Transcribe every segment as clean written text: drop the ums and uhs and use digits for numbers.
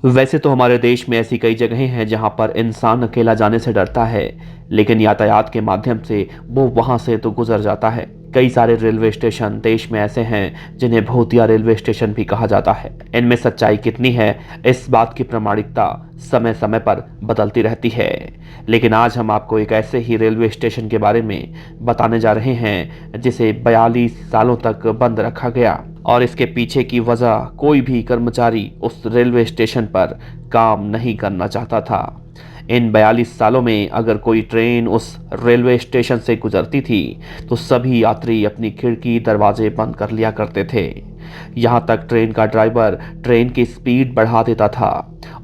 वैसे तो हमारे देश में ऐसी कई जगहें हैं जहां पर इंसान अकेला जाने से डरता है, लेकिन यातायात के माध्यम से वो वहां से तो गुजर जाता है। कई सारे रेलवे स्टेशन देश में ऐसे हैं जिन्हें भूतिया रेलवे स्टेशन भी कहा जाता है। इनमें सच्चाई कितनी है, इस बात की प्रामाणिकता समय समय पर बदलती रहती है। लेकिन आज हम आपको एक ऐसे ही रेलवे स्टेशन के बारे में बताने जा रहे हैं जिसे 42 सालों तक बंद रखा गया, और इसके पीछे की वजह कोई भी कर्मचारी उस रेलवे स्टेशन पर काम नहीं करना चाहता था। इन 42 सालों में अगर कोई ट्रेन उस रेलवे स्टेशन से गुजरती थी तो सभी यात्री अपनी खिड़की दरवाजे बंद कर लिया करते थे। यहाँ तक ट्रेन का ड्राइवर ट्रेन की स्पीड बढ़ा देता था,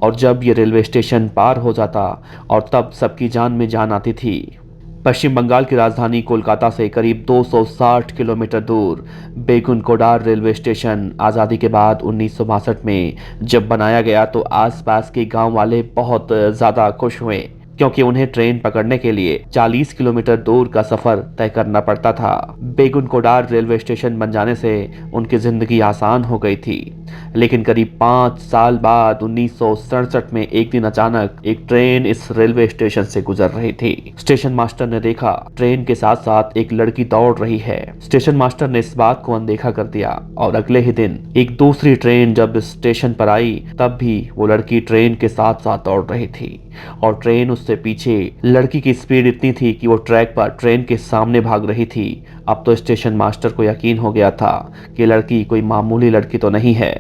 और जब ये रेलवे स्टेशन पार हो जाता और तब सबकी जान में जान आती थी। पश्चिम बंगाल की राजधानी कोलकाता से करीब 260 किलोमीटर दूर बेगुनकोडार रेलवे स्टेशन आज़ादी के बाद 1962 में जब बनाया गया तो आसपास के गांव वाले बहुत ज़्यादा खुश हुए, क्योंकि उन्हें ट्रेन पकड़ने के लिए 40 किलोमीटर दूर का सफ़र तय करना पड़ता था। बेगुनकोडार रेलवे स्टेशन बन जाने से उनकी ज़िंदगी आसान हो गई थी। लेकिन करीब 5 साल बाद 1967 में एक दिन अचानक एक ट्रेन इस रेलवे स्टेशन से गुजर रही थी। स्टेशन मास्टर ने देखा ट्रेन के साथ साथ एक लड़की दौड़ रही है। स्टेशन मास्टर ने इस बात को अनदेखा कर दिया, और अगले ही दिन एक दूसरी ट्रेन जब स्टेशन पर आई तब भी वो लड़की ट्रेन के साथ साथ दौड़ रही थी, और ट्रेन उससे पीछे। लड़की की स्पीड इतनी थी कि वो ट्रैक पर ट्रेन के सामने भाग रही थी। अब तो स्टेशन मास्टर को यकीन हो गया था कि लड़की कोई मामूली लड़की तो नहीं है,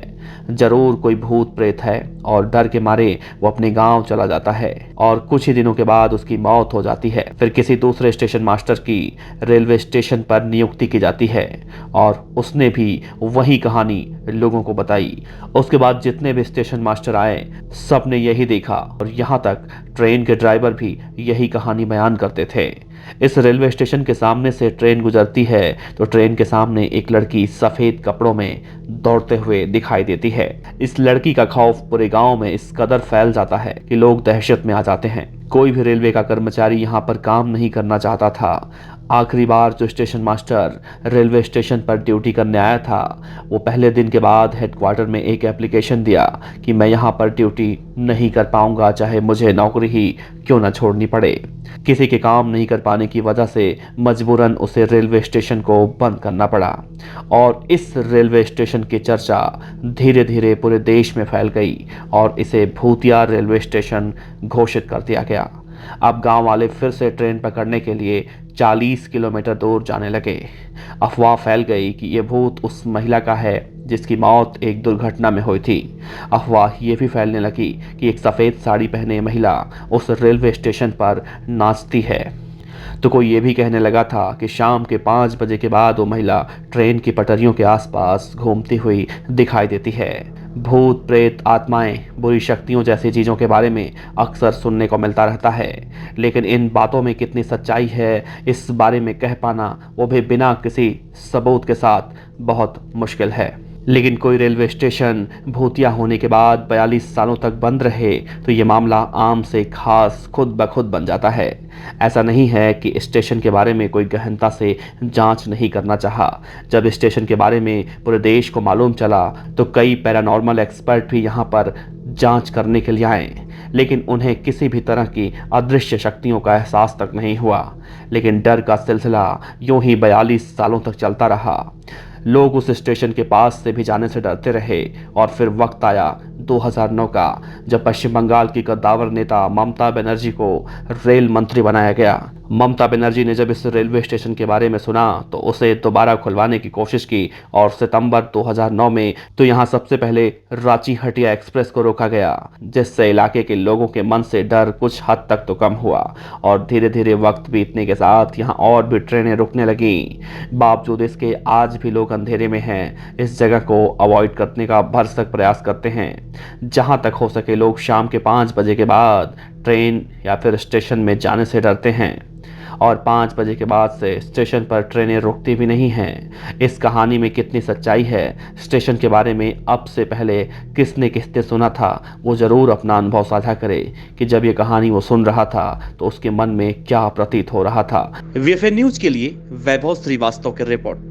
जरूर कोई भूत प्रेत है, और डर के मारे वो अपने गांव चला जाता है और कुछ ही दिनों के बाद उसकी मौत हो जाती है। फिर किसी दूसरे स्टेशन मास्टर की रेलवे स्टेशन पर नियुक्ति की जाती है, और उसने भी वही कहानी लोगों को बताई। उसके बाद जितने भी स्टेशन मास्टर आए सब ने यही देखा, और यहाँ तक ट्रेन के ड्राइवर भी यही कहानी बयान करते थे। इस रेलवे स्टेशन के सामने से ट्रेन गुजरती है तो ट्रेन के सामने एक लड़की सफेद कपड़ों में दौड़ते हुए दिखाई देती है। इस लड़की का खौफ पूरे गांव में इस कदर फैल जाता है कि लोग दहशत में आ जाते हैं। कोई भी रेलवे का कर्मचारी यहाँ पर काम नहीं करना चाहता था। आखिरी बार जो स्टेशन मास्टर रेलवे स्टेशन पर ड्यूटी करने आया था वो पहले दिन के बाद हेडक्वार्टर में एक एप्लीकेशन दिया कि मैं यहाँ पर ड्यूटी नहीं कर पाऊंगा, चाहे मुझे नौकरी ही क्यों न छोड़नी पड़े। किसी के काम नहीं कर पाने की वजह से मजबूरन उसे रेलवे स्टेशन को बंद करना पड़ा, और इस रेलवे स्टेशन की चर्चा धीरे धीरे पूरे देश में फैल गई और इसे भूतिया रेलवे स्टेशन घोषित कर दिया गया। अब गांव वाले फिर से ट्रेन पकड़ने के लिए 40 किलोमीटर दूर जाने लगे। अफवाह फैल गई कि यह भूत उस महिला का है जिसकी मौत एक दुर्घटना में हुई थी। अफवाह ये भी फैलने लगी कि एक सफ़ेद साड़ी पहने महिला उस रेलवे स्टेशन पर नाचती है। तो कोई ये भी कहने लगा था कि शाम के 5 बजे के बाद वो महिला ट्रेन की पटरियों के आसपास घूमती हुई दिखाई देती है। भूत प्रेत, आत्माएं, बुरी शक्तियों जैसी चीज़ों के बारे में अक्सर सुनने को मिलता रहता है, लेकिन इन बातों में कितनी सच्चाई है इस बारे में कह पाना, वो भी बिना किसी सबूत के साथ, बहुत मुश्किल है। लेकिन कोई रेलवे स्टेशन भूतिया होने के बाद 42 सालों तक बंद रहे तो ये मामला आम से खास खुद ब खुद बन जाता है। ऐसा नहीं है कि स्टेशन के बारे में कोई गहनता से जांच नहीं करना चाहा। जब स्टेशन के बारे में पूरे देश को मालूम चला तो कई पैरानॉर्मल एक्सपर्ट भी यहाँ पर जांच करने के लिए आए, लेकिन उन्हें किसी भी तरह की अदृश्य शक्तियों का एहसास तक नहीं हुआ। लेकिन डर का सिलसिला यूं ही 42 सालों तक चलता रहा। लोग उस स्टेशन के पास से भी जाने से डरते रहे, और फिर वक्त आया 2009 का, जब पश्चिम बंगाल की कद्दावर नेता ममता बनर्जी को रेल मंत्री बनाया गया। ममता बनर्जी ने जब इस रेलवे स्टेशन के बारे में सुना तो उसे दोबारा खुलवाने की कोशिश की, और सितंबर 2009 में तो यहाँ सबसे पहले रांची हटिया एक्सप्रेस को रोका गया, जिससे इलाके के लोगों के मन से डर कुछ हद तक तो कम हुआ, और धीरे धीरे वक्त बीतने के साथ यहाँ और भी ट्रेनें रुकने लगीं। बावजूद इसके आज भी लोग अंधेरे में हैं, इस जगह को अवॉइड करने का भरसक प्रयास करते हैं। जहाँ तक हो सके लोग शाम के 5 बजे के बाद ट्रेन या फिर स्टेशन में जाने से डरते हैं, और 5 बजे के बाद से स्टेशन पर ट्रेनें रुकती भी नहीं हैं। इस कहानी में कितनी सच्चाई है, स्टेशन के बारे में अब से पहले किसने किसने सुना था, वो ज़रूर अपना अनुभव साझा करे कि जब ये कहानी वो सुन रहा था तो उसके मन में क्या प्रतीत हो रहा था। वीएफएन न्यूज के लिए वैभव श्रीवास्तव की रिपोर्ट।